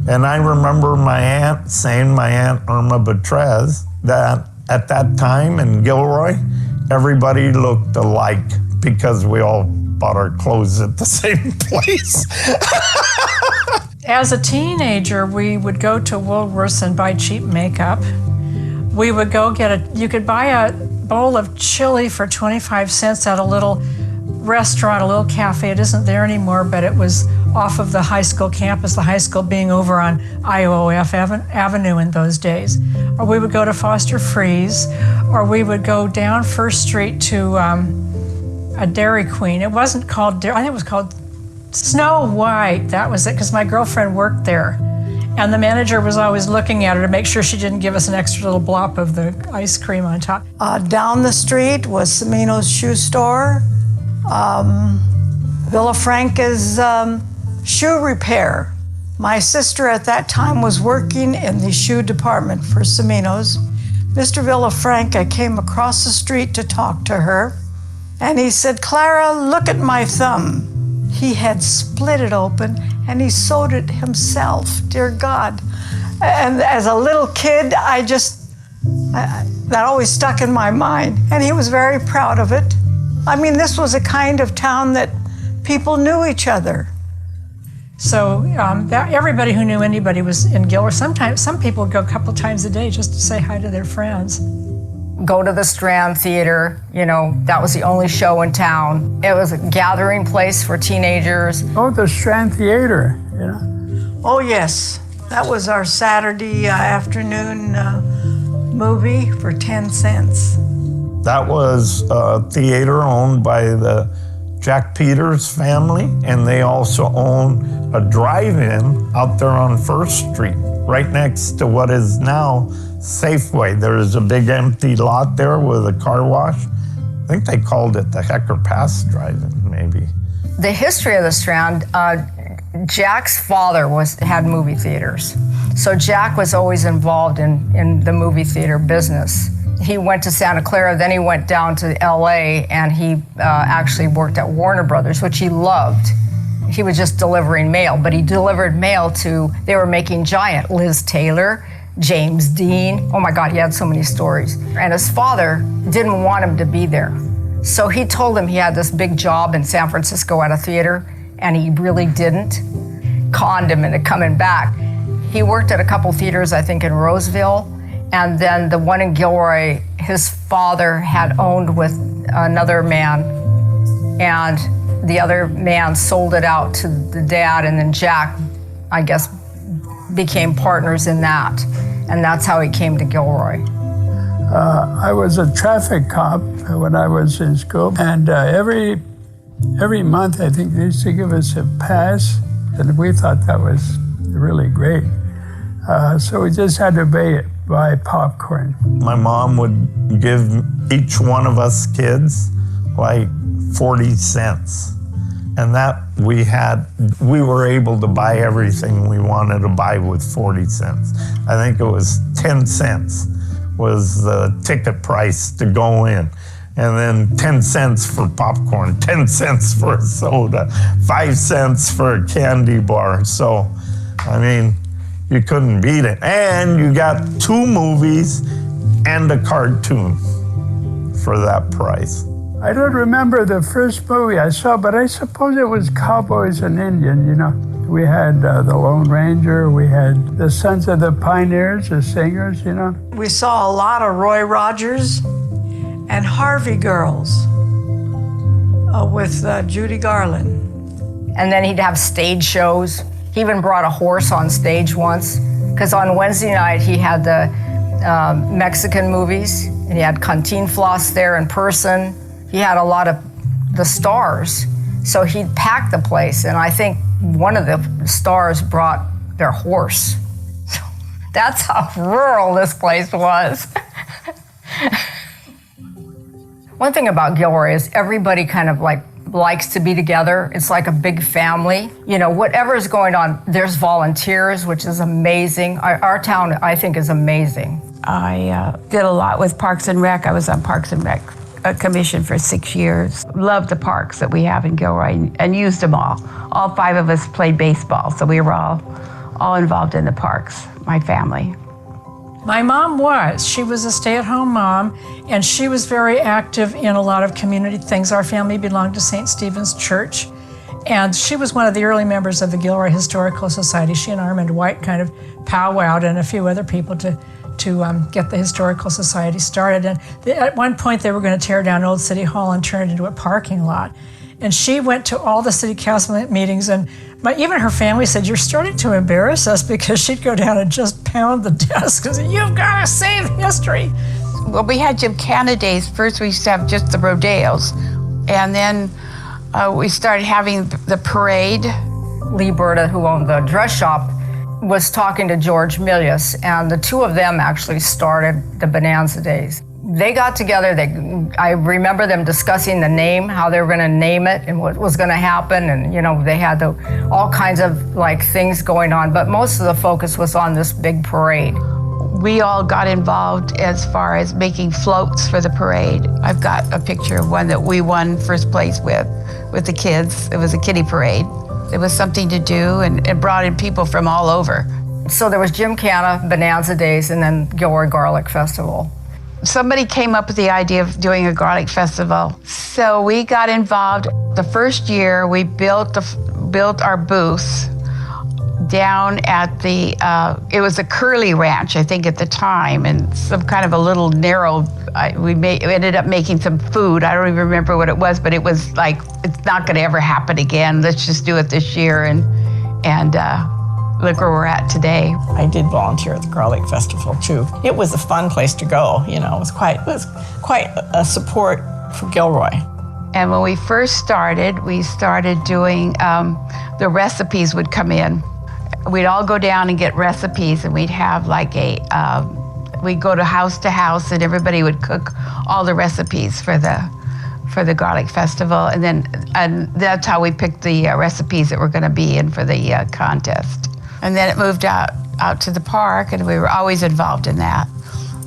And I remember my aunt Irma Betrez, that at that time in Gilroy, everybody looked alike because we all bought our clothes at the same place. As a teenager, we would go to Woolworths and buy cheap makeup. We would go you could buy a bowl of chili for 25 cents at a little restaurant, a little cafe. It isn't there anymore, but it was off of the high school campus, the high school being over on IOF Avenue in those days. Or we would go to Foster Freeze, or we would go down First Street to a Dairy Queen. It wasn't called I think it was called Snow White. That was it, because my girlfriend worked there. And the manager was always looking at her to make sure she didn't give us an extra little blop of the ice cream on top. Down the street was Semino's shoe store, Villafranca's shoe repair. My sister at that time was working in the shoe department for Semino's. Mr. Villafranca came across the street to talk to her, and he said, "Clara, look at my thumb." He had split it open, and he sewed it himself, dear God. And as a little kid, that always stuck in my mind, and he was very proud of it. I mean, this was a kind of town that people knew each other. So everybody who knew anybody was in Gilroy. Sometimes some people would go a couple times a day just to say hi to their friends. Go to the Strand Theater, that was the only show in town. It was a gathering place for teenagers. Oh, the Strand Theater, Oh, yes. That was our Saturday afternoon movie for 10 cents. That was a theater owned by the Jack Peters family, and they also own a drive-in out there on First Street, right next to what is now Safeway. There's a big empty lot there with a car wash. I think they called it the Hecker Pass Drive-In, maybe. The history of the Strand, Jack's father had movie theaters. So Jack was always involved in the movie theater business. He went to Santa Clara, then he went down to LA, and he actually worked at Warner Brothers, which he loved. He was just delivering mail, but he delivered mail they were making Giant, Liz Taylor, James Dean. Oh my God, he had so many stories. And his father didn't want him to be there. So he told him he had this big job in San Francisco at a theater, and he really didn't. Conned him into coming back. He worked at a couple theaters, I think in Roseville, and then the one in Gilroy, his father had owned with another man, and the other man sold it out to the dad, and then Jack, I guess, became partners in that, and that's how he came to Gilroy. I was a traffic cop when I was in school, and every month I think they used to give us a pass, and we thought that was really great. So we just had to buy popcorn. My mom would give each one of us kids like 40 cents. And that we were able to buy everything we wanted to buy with 40 cents. I think it was 10 cents was the ticket price to go in. And then 10 cents for popcorn, 10 cents for a soda, 5 cents for a candy bar. So, I mean, you couldn't beat it. And you got 2 movies and a cartoon for that price. I don't remember the first movie I saw, but I suppose it was Cowboys and Indian, We had The Lone Ranger, we had the Sons of the Pioneers, the singers, We saw a lot of Roy Rogers and Harvey Girls with Judy Garland. And then he'd have stage shows. He even brought a horse on stage once, because on Wednesday night he had the Mexican movies, and he had Cantinflas there in person. He had a lot of the stars, so he'd pack the place, and I think one of the stars brought their horse. So that's how rural this place was. One thing about Gilroy is everybody kind of likes to be together. It's like a big family. Whatever is going on, there's volunteers, which is amazing. Our town, I think, is amazing. I did a lot with Parks and Rec. I was on Parks and Rec commission for 6 years. Loved the parks that we have in Gilroy and used them all. All 5 of us played baseball, so we were all involved in the parks, my family. My mom she was a stay-at-home mom, and she was very active in a lot of community things. Our family belonged to St. Stephen's Church, and she was one of the early members of the Gilroy Historical Society. She and Armand White kind of powwowed, and a few other people to get the Historical Society started. And at one point they were going to tear down Old City Hall and turn it into a parking lot. And she went to all the city council meetings, and even her family said, "You're starting to embarrass us," because she'd go down and just pound the desk and say, "You've got to save history." Well, we had Gymkhana days. First we used to have just the rodeos, and then we started having the parade. Lee Berta, who owned the dress shop, was talking to George Milius, and the 2 of them actually started the Bonanza Days. They got together, I remember them discussing the name, how they were going to name it and what was going to happen, and they had all kinds of things going on, but most of the focus was on this big parade. we all got involved as far as making floats for the parade. I've got a picture of one that we won first place with the kids. It was a kiddie parade. It was something to do, and it brought in people from all over. So there was Gymkhana, Bonanza Days, and then Gilroy Garlic Festival. Somebody came up with the idea of doing a garlic festival. So we got involved. The first year we built our booth down at the, it was a Curly Ranch, I think at the time, and some kind of a little narrow, we ended up making some food. I don't even remember what it was, but it was like, it's not gonna ever happen again. Let's just do it this year, and look where we're at today. I did volunteer at the Garlic Festival too. It was a fun place to go, you know, it was quite a support for Gilroy. And when we first started, we started doing, the recipes would come in. We'd all go down and get recipes, and we'd have like we'd go to house and everybody would cook all the recipes for the Garlic Festival. And that's how we picked the recipes that were gonna be in for the contest. And then it moved out to the park, and we were always involved in that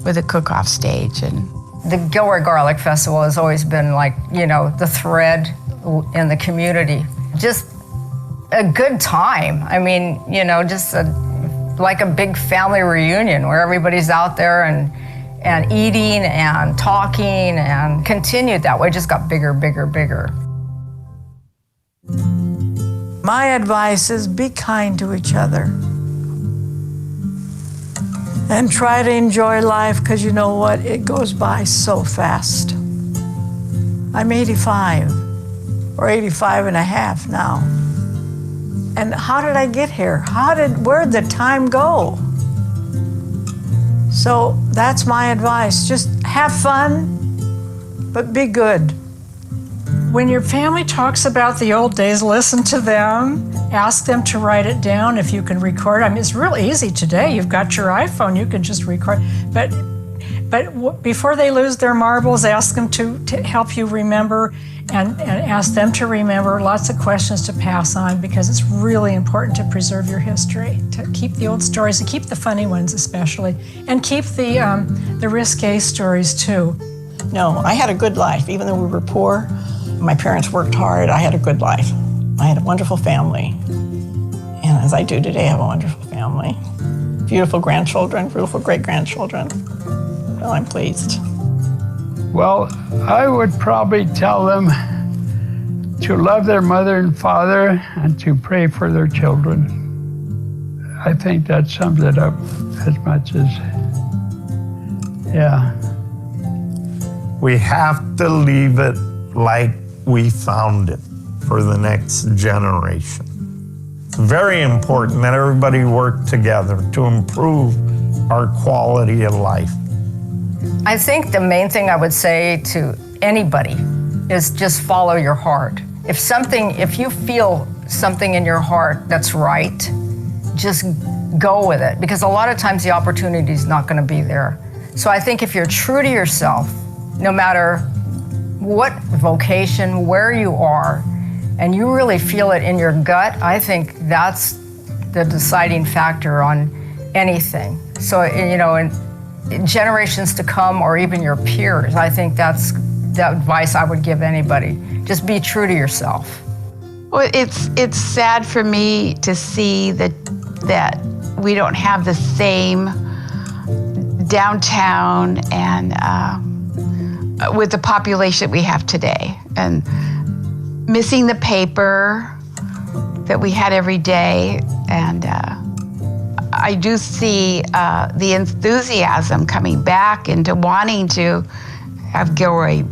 with a cook-off stage. And The Gilroy Garlic Festival has always been like, you know, the thread in the community. Just a good time. I mean, you know, just like a big family reunion where everybody's out there and eating and talking, and continued that way, just got bigger, bigger, bigger. My advice is be kind to each other. And try to enjoy life, because you know what? It goes by so fast. I'm 85, or 85 and a half now. And how did I get here? Where'd the time go? So that's my advice. Just have fun, but be good. When your family talks about the old days, listen to them, ask them to write it down if you can record. I mean, it's real easy today. You've got your iPhone, you can just record. But before they lose their marbles, ask them to help you remember, and ask them to remember lots of questions to pass on, because it's really important to preserve your history, to keep the old stories, and keep the funny ones especially, and keep the risque stories too. No, I had a good life, even though we were poor. My parents worked hard. I had a good life. I had a wonderful family. And as I do today, I have a wonderful family. Beautiful grandchildren, beautiful great-grandchildren. Well, I'm pleased. Well, I would probably tell them to love their mother and father and to pray for their children. I think that sums it up as much as, yeah. We have to leave it like we found it for the next generation. It's very important that everybody work together to improve our quality of life. I think the main thing I would say to anybody is just follow your heart. If you feel something in your heart that's right, just go with it, because a lot of times the opportunity is not going to be there. So I think if you're true to yourself, no matter what vocation, where you are, and you really feel it in your gut, I think that's the deciding factor on anything. So, you know, in generations to come, or even your peers, I think that's the advice I would give anybody. Just be true to yourself. Well, it's sad for me to see that we don't have the same downtown and with the population we have today, and missing the paper that we had every day. And I do see the enthusiasm coming back into wanting to have Gilroy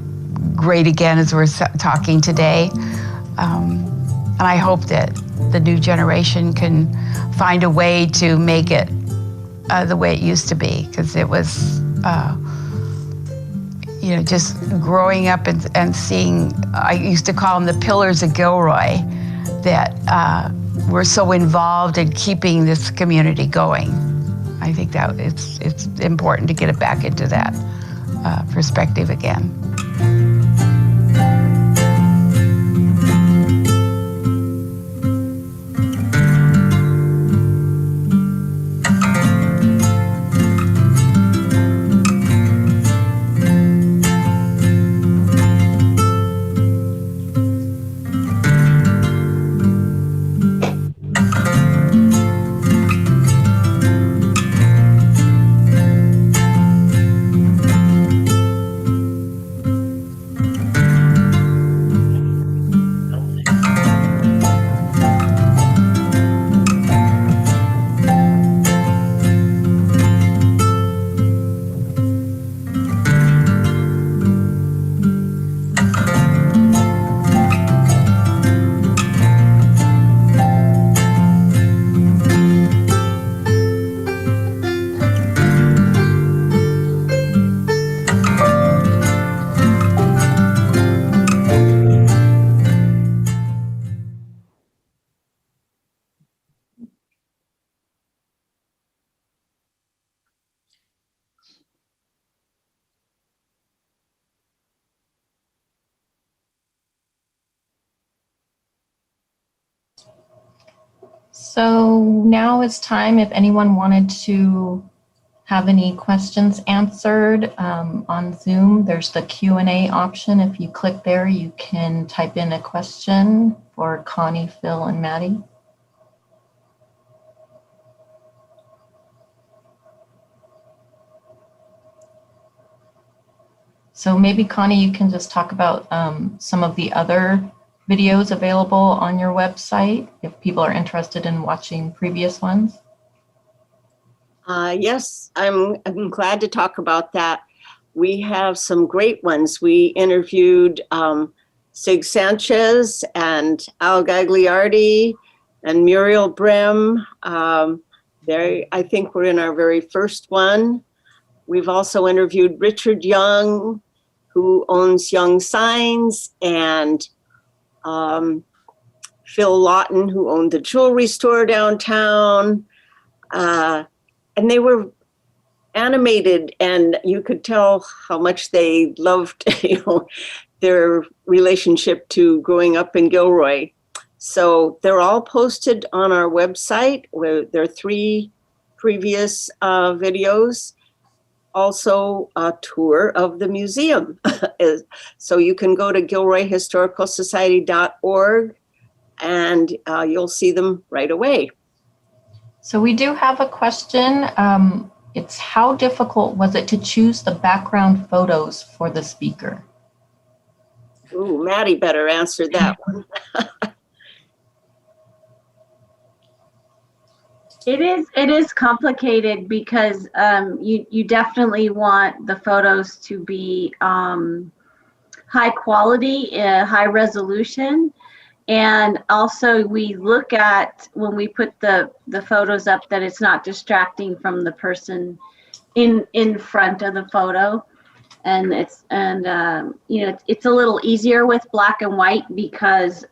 great again, as we're talking today. And I hope that the new generation can find a way to make it the way it used to be, because it was, you know, just growing up and seeing, I used to call them the pillars of Gilroy, that were so involved in keeping this community going. I think that it's important to get it back into that perspective again. So now is time if anyone wanted to have any questions answered on Zoom. There's the Q&A option. If you click there, you can type in a question for Connie, Phill, and Mattie. So maybe Connie, you can just talk about some of the other videos available on your website if people are interested in watching previous ones. Yes, I'm glad to talk about that. We have some great ones. We interviewed Sig Sanchez and Al Gagliardi and Muriel Brim. I think we're in our very first one. We've also interviewed Richard Young, who owns Young Signs, and Phill Laursen, who owned the jewelry store downtown. And they were animated, and you could tell how much they loved, their relationship to growing up in Gilroy. So they're all posted on our website, where there are 3 previous videos. Also a tour of the museum. So you can go to gilroyhistoricalsociety.org and you'll see them right away. So we do have a question. It's how difficult was it to choose the background photos for the speaker? Ooh, Mattie better answer that one. It is complicated because you definitely want the photos to be high quality, high resolution. And also we look at, when we put the photos up, that it's not distracting from the person in front of the photo. And it's a little easier with black and white because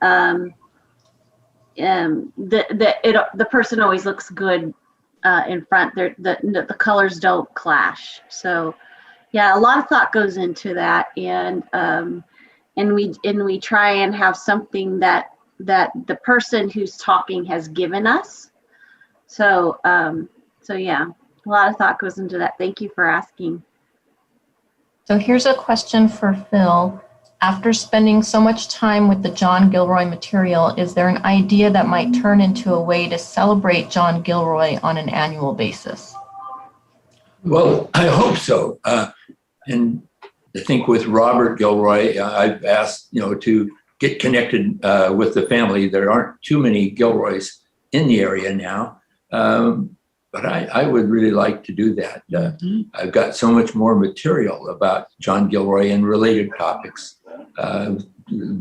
the person always looks good in front. The colors don't clash. So yeah, a lot of thought goes into that, and we try and have something that the person who's talking has given us. So yeah, a lot of thought goes into that. Thank you for asking. So here's a question for Phill. After spending so much time with the John Gilroy material, is there an idea that might turn into a way to celebrate John Gilroy on an annual basis? Well, I hope so. And I think with Robert Gilroy, I've asked, to get connected with the family. There aren't too many Gilroys in the area now, but I would really like to do that. I've got so much more material about John Gilroy and related topics.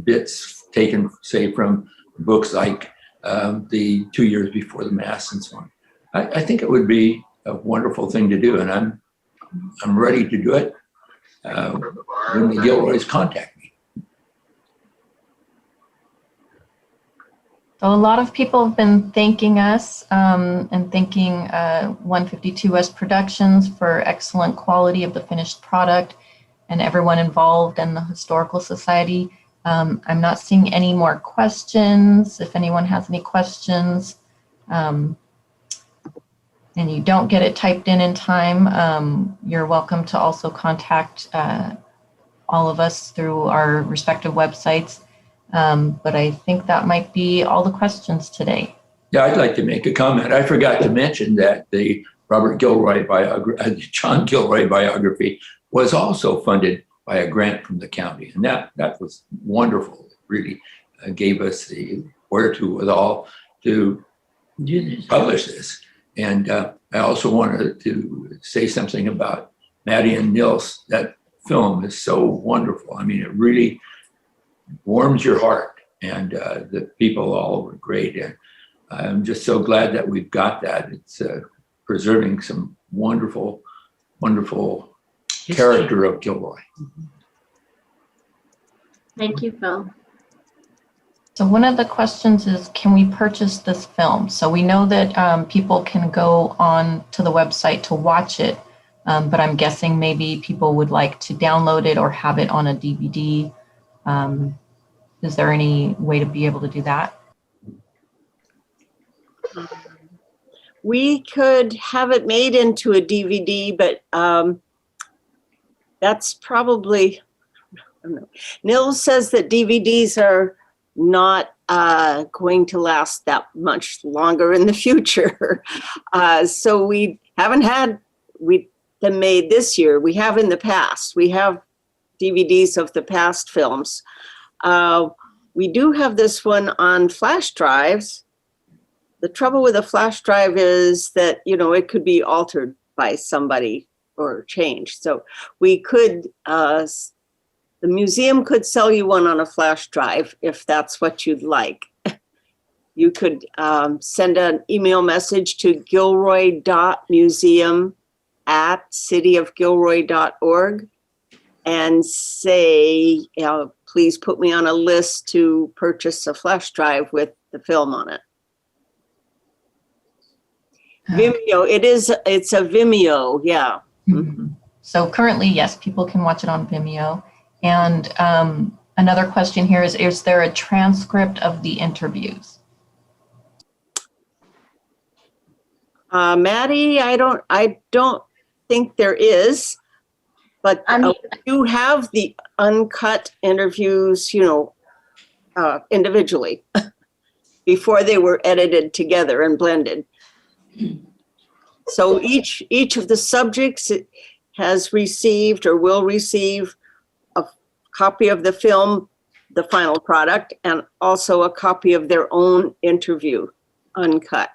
Bits taken, say, from books like the 2 Years Before the Mass and so on. I think it would be a wonderful thing to do, and I'm ready to do it when the Gilroys contact me. So a lot of people have been thanking us and thanking 152 West Productions for excellent quality of the finished product, and everyone involved in the Historical Society. I'm not seeing any more questions. If anyone has any questions and you don't get it typed in time, you're welcome to also contact all of us through our respective websites. But I think that might be all the questions today. Yeah, I'd like to make a comment. I forgot to mention that the John Gilroy biography was also funded by a grant from the county. And that was wonderful. It really gave us the wherewithal to publish this. And I also wanted to say something about Mattie and Nils. That film is so wonderful. I mean, it really warms your heart, and the people all were great. And I'm just so glad that we've got that. It's preserving some wonderful, wonderful character of Gilroy. Thank you, Phill. So one of the questions is, can we purchase this film? So we know that people can go on to the website to watch it, but I'm guessing maybe people would like to download it or have it on a DVD. Is there any way to be able to do that? We could have it made into a DVD, but that's probably, I don't know. Nils says that DVDs are not going to last that much longer in the future. So we haven't had them made this year. We have in the past. We have DVDs of the past films. We do have this one on flash drives. The trouble with a flash drive is that, you know, it could be altered by somebody or changed. So we could, the museum could sell you one on a flash drive if that's what you'd like. You could send an email message to gilroy.museum@cityofgilroy.org and say, please put me on a list to purchase a flash drive with the film on it. Vimeo, it's a Vimeo, yeah. Mm-hmm. So currently, yes, people can watch it on Vimeo. And another question here is there a transcript of the interviews? Mattie, I don't think there is, but you have the uncut interviews, you know, individually before they were edited together and blended. So each of the subjects has received or will receive a copy of the film, the final product, and also a copy of their own interview, uncut.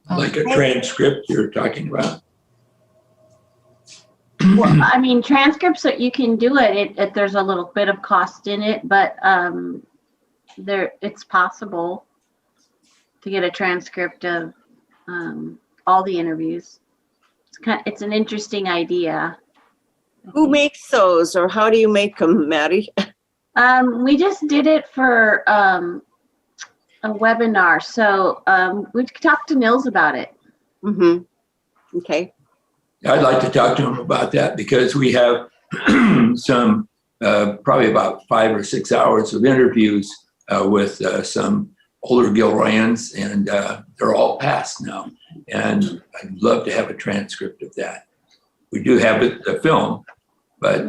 Like a transcript you're talking about? Well, I mean, transcripts, you can do it. There's a little bit of cost in it, but it's possible to get a transcript of all the interviews. It's an interesting idea. Who makes those, or how do you make them, Mattie? We just did it for a webinar, so we talked to Nils about it. Mm-hmm. Okay. I'd like to talk to him about that because we have some, probably about 5 or 6 hours of interviews with some older Gilroyans, and they're all past now. And I'd love to have a transcript of that. We do have the film, but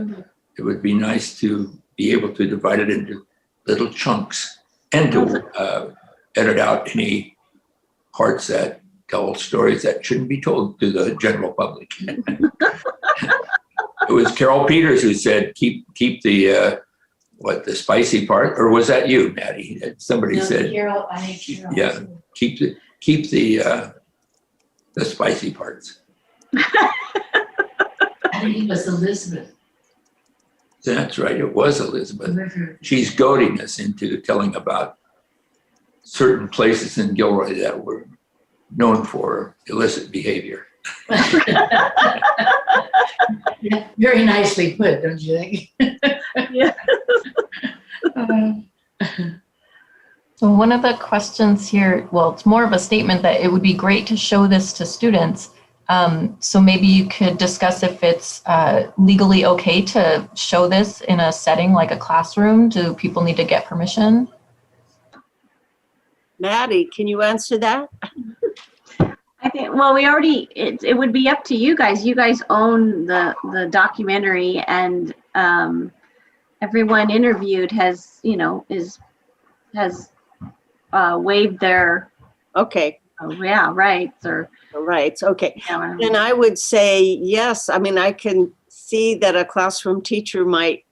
it would be nice to be able to divide it into little chunks and to edit out any parts that tell stories that shouldn't be told to the general public. It was Carol Peters who said, keep the spicy part, or was that you, Mattie? Somebody said, Carol, I think Carol. Yeah, keep the spicy parts. I think it was Elizabeth. That's right, it was Elizabeth. She's goading us into telling about certain places in Gilroy that were known for illicit behavior. Yeah, very nicely put, don't you think? Yeah. So one of the questions here, well, it's more of a statement that it would be great to show this to students. So maybe you could discuss if it's legally okay to show this in a setting like a classroom. Do people need to get permission? Mattie, can you answer that? I think, well, it would be up to you guys. You guys own the documentary, and everyone interviewed has waived their rights or rights. Okay. And I would say yes. I mean, I can see that a classroom teacher might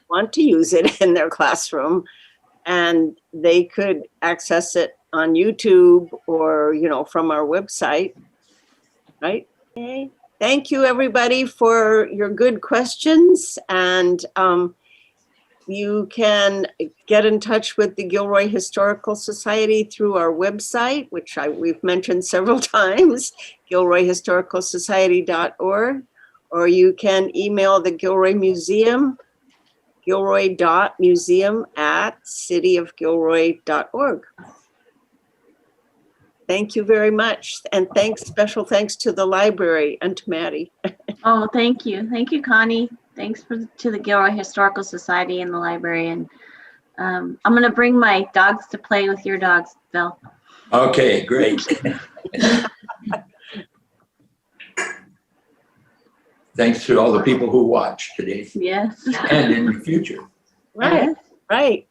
want to use it in their classroom, and they could access it on YouTube or, from our website, right? Okay. Thank you, everybody, for your good questions. And you can get in touch with the Gilroy Historical Society through our website, which we've mentioned several times, gilroyhistoricalsociety.org, or you can email the Gilroy Museum, gilroy.museum@cityofgilroy.org. Thank you very much. And special thanks to the library and to Mattie. Oh, thank you. Thank you, Connie. Thanks to the Gilroy Historical Society and the library. And I'm going to bring my dogs to play with your dogs, Phill. Okay, great. Thanks to all the people who watched today Yes. and in the future. Right, right.